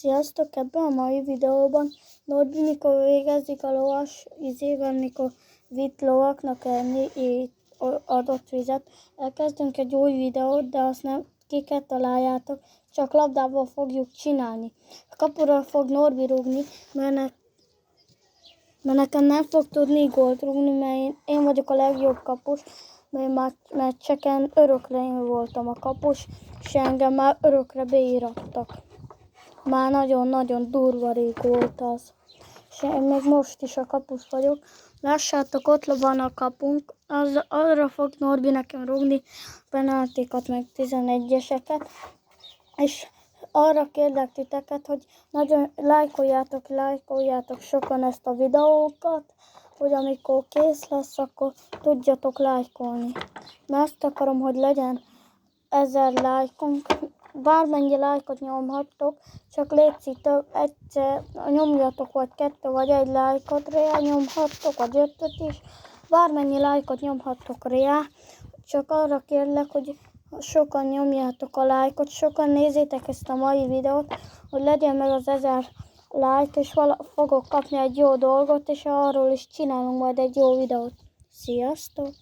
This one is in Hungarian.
Sziasztok! Ebben a mai videóban Norbi mikor végezik a lovas izével, mikor vitt lovaknak enni, adott vizet. Elkezdünk egy új videót, de azt nem találjátok, csak labdával fogjuk csinálni. A kapura fog Norbi rúgni, mert nekem nem fog tudni gólt rúgni, mert én vagyok a legjobb kapus, mert meccseken örökre én voltam a kapus, és engem már örökre beírattak. Már nagyon-nagyon durva rég volt az. És én még most is a kapus vagyok. Lássátok, ott van a kapunk. Arra fog Norbi nekem rúgni penaltikat, meg 11-eseket. És arra kérlek titeket, hogy nagyon lájkoljátok sokan ezt a videókat, hogy amikor kész lesz, akkor tudjatok lájkolni. Mert azt akarom, hogy legyen 1000 lájkunk. Bármennyi lájkot nyomhattok, csak létszik egyszer nyomjatok, vagy 2 vagy 1 lájkot rá nyomhattok, vagy 5-öt is. Bármennyi lájkot nyomhattok rá, csak arra kérlek, hogy sokan nyomjátok a lájkot, sokan nézzétek ezt a mai videót, hogy legyen meg az 1000 lájk, és fogok kapni egy jó dolgot, és arról is csinálunk majd egy jó videót. Sziasztok!